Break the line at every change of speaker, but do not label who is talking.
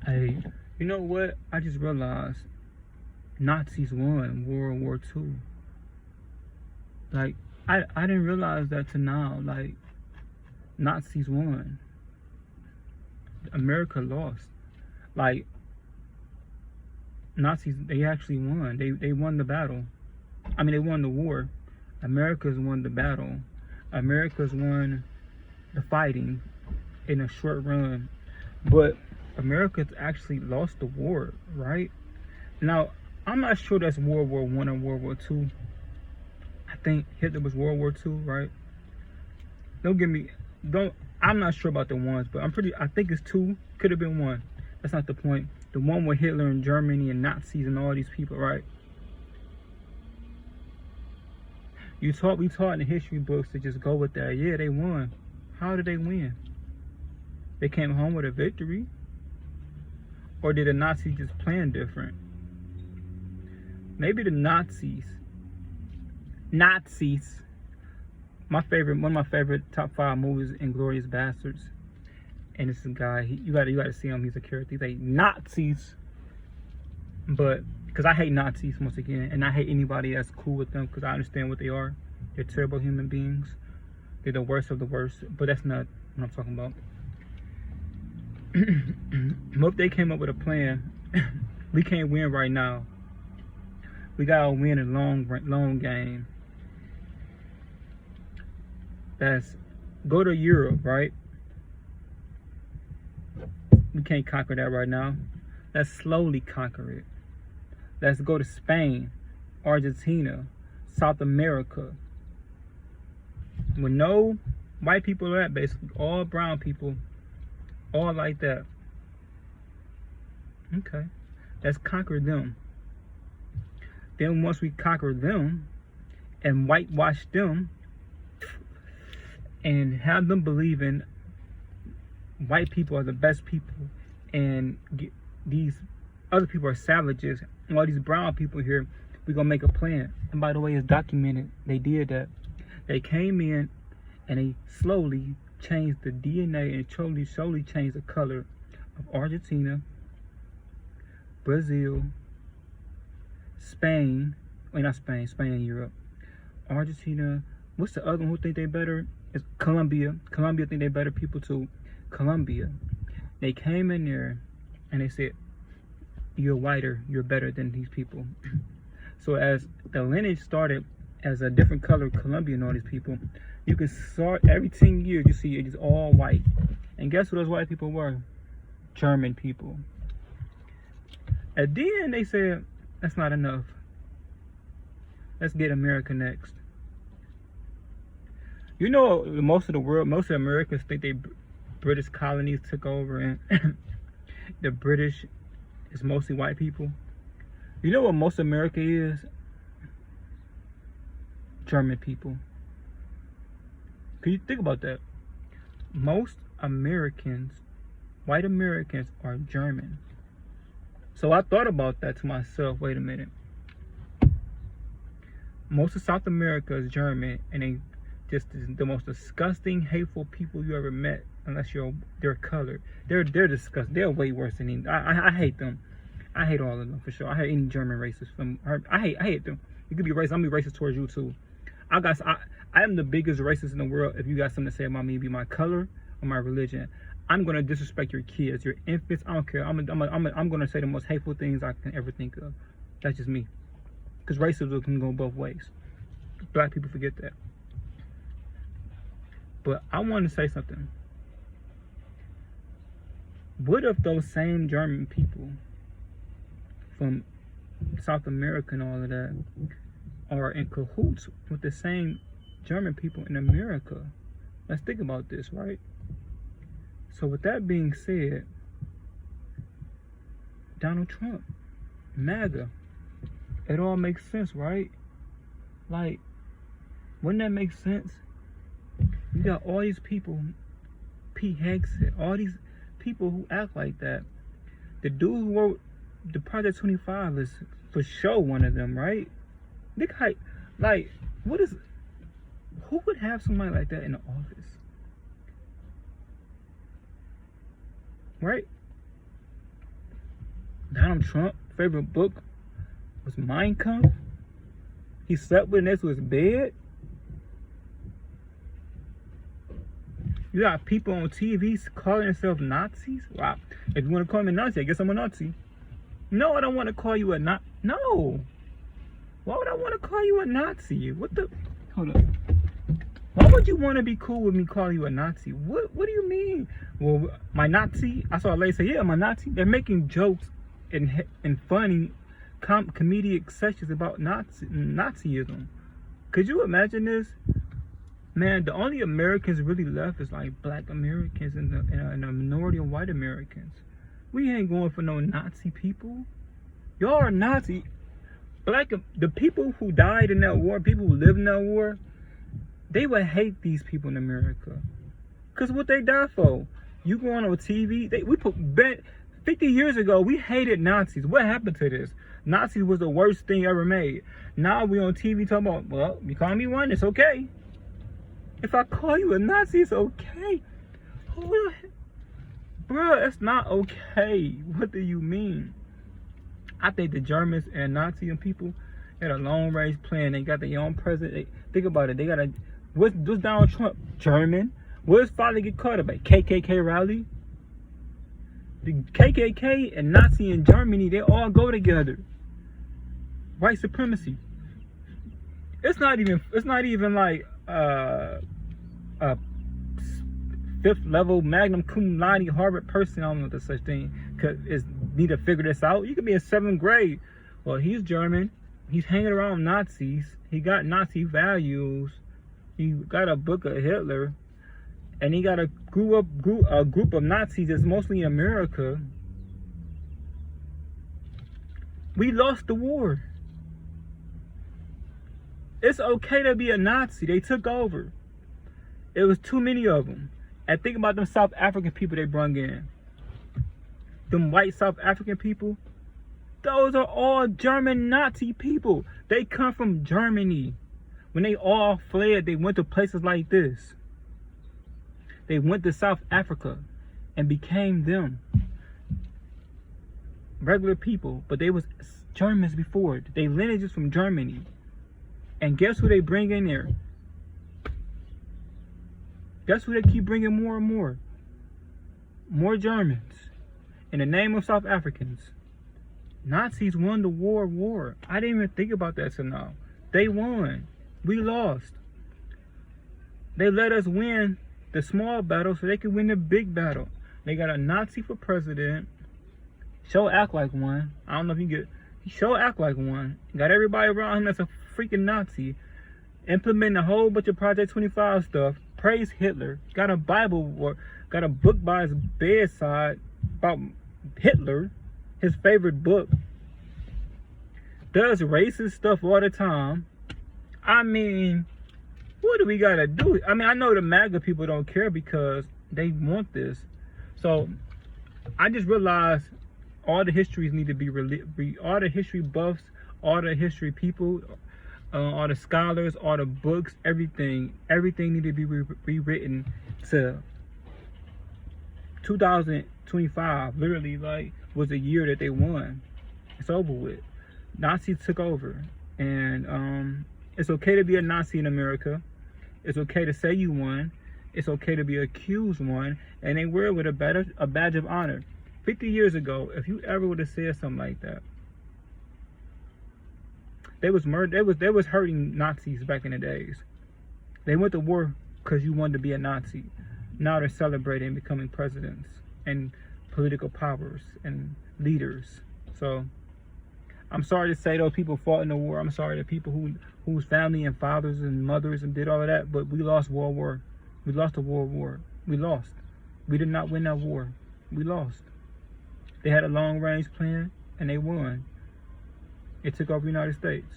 Hey, you know what? I just realized Nazis won World War II. Like, I didn't realize that till now. Like, Nazis won. America lost. Like, Nazis, they actually won. They won the battle. I mean, they won the war. America's won the battle. America's won the fighting in a short run. But America's actually lost the war, right? Now, I'm not sure that's World War One or World War Two. I think Hitler was World War Two, right? Don't get me, don't. I'm not sure about the ones, but I think it's two. Could have been one. That's not the point. The one with Hitler and Germany and Nazis and all these people, right? We taught in the history books to just go with that. Yeah, they won. How did they win? They came home with a victory? Or did the Nazis just plan different? Maybe the Nazis. One of my favorite top 5 movies, Inglourious Bastards. And this guy, you gotta see him. He's a character. He's like Nazis, but because I hate Nazis once again, and I hate anybody that's cool with them because I understand what they are. They're terrible human beings. They're the worst of the worst. But that's not what I'm talking about. What if they came up with a plan? We can't win right now. We gotta win a long game. That's go to Europe, right? We can't conquer that right now. Let's slowly conquer it. Let's go to Spain, Argentina, South America. With no white people at, basically all brown people, all like that. Okay, let's conquer them. Then once we conquer them and whitewash them and have them believing white people are the best people and these other people are savages, and all these brown people here, we're gonna make a plan. And by the way, it's documented. They did that. They came in and they slowly changed the DNA and slowly changed the color of Argentina, Brazil, Spain, wait, not Spain, Spain and Europe, Argentina. What's the other one who think they better? It's Colombia. Colombia think they better people too. Colombia. They came in there and they said, you're whiter, you're better than these people. So as the lineage started as a different color, Colombia and all these people, you can start every 10 years, you see it's all white. And guess who those white people were? German people. At the end, they said, that's not enough. Let's get America next. You know, most of Americans think they British colonies took over and the British is mostly white people. You know what most America is? German people. Can you think about that? Most Americans, white Americans, are German. So I thought about that to myself. Wait a minute. Most of South America is German, and they just the most disgusting, hateful people you ever met. Unless they're colored, they're disgusting. They're way worse than any. I hate them. I hate all of them for sure. I hate any German racist. I hate them. You could be racist. I'm gonna be racist towards you too. I am the biggest racist in the world. If you got something to say about me, be my color or my religion, I'm gonna disrespect your kids, your infants. I don't care. I'm gonna say the most hateful things I can ever think of. That's just me. Because racism can go both ways. Black people forget that. But I want to say something. What if those same German people from South America and all of that are in cahoots with the same German people in America? Let's think about this, right? So with that being said, Donald Trump, MAGA, it all makes sense, right? Like, wouldn't that make sense? You got all these people, Pete Hegseth, all these people who act like that. The dude who wrote the Project 25 is for sure one of them, right? Look how, like, who would have somebody like that in the office? Right? Donald Trump's favorite book was Mein Kampf. He slept with next to his bed. You got people on TV calling themselves Nazis? Wow. If you want to call me a Nazi, I guess I'm a Nazi. No, I don't want to call you a Nazi. No. Why would I want to call you a Nazi? What the? Hold up. Why would you want to be cool with me calling you a Nazi? What do you mean? Well, my Nazi? I saw a lady say, yeah, I'm a Nazi. They're making jokes and funny comedic sessions about Nazism. Could you imagine this? Man, the only Americans really left is like black Americans and a minority of white Americans. We ain't going for no Nazi people. Y'all are Nazi. The people who died in that war, people who lived in that war, they would hate these people in America. Because what they died for? You go on TV, 50 years ago, we hated Nazis. What happened to this? Nazis was the worst thing ever made. Now we on TV talking about, well, you call me one, it's okay. If I call you a Nazi, it's okay. What? Bruh, it's not okay. What do you mean? I think the Germans and Nazi people had a long range plan. They got their own president. Think about it. They got what's Donald Trump? German. Where's father get caught up at? KKK rally? The KKK and Nazi in Germany, they all go together. White supremacy. It's not even like a fifth level Magnum cum laude Harvard person. I don't know if there's such thing. Need to figure this out. You could be in 7th grade. Well, he's German. He's hanging around Nazis. He got Nazi values. He got a book of Hitler. And he got a group of Nazis that's mostly in America. We lost the war. It's okay to be a Nazi. They took over. It was too many of them. And think about them South African people they brung in. Them white South African people. Those are all German Nazi people. They come from Germany. When they all fled, they went to places like this. They went to South Africa and became them. Regular people, but they was Germans before. They lineages from Germany. And guess who they bring in there? Guess who they keep bringing more and more? More Germans. In the name of South Africans. Nazis won the war. I didn't even think about that till now. They won. We lost. They let us win the small battle so they could win the big battle. They got a Nazi for president. Show act like one. I don't know if you get. Show act like one. Got everybody around him that's a freaking Nazi. Implementing a whole bunch of Project 25 stuff. Praise Hitler. Got a Bible or got a book by his bedside about Hitler. His favorite book. Does racist stuff all the time. I mean, what do we gotta do? I mean, I know the MAGA people don't care because they want this. So I just realized all the histories need to be all the history buffs, all the history people, all the scholars, all the books, everything need to be rewritten to 2025. Literally, like, was the year that they won. It's over with. Nazis took over, and it's okay to be a Nazi in America. It's okay to say you won. It's okay to be accused one, and they wear it with a badge of honor. 50 years ago, if you ever would have said something like that, they was hurting Nazis back in the days. They went to war because you wanted to be a Nazi. Now they're celebrating becoming presidents and political powers and leaders. So I'm sorry to say those people fought in the war. I'm sorry to people whose family and fathers and mothers and did all of that. But we lost World War. We lost the World War. We lost. We did not win that war. We lost. They had a long range plan and they won. It took over the United States.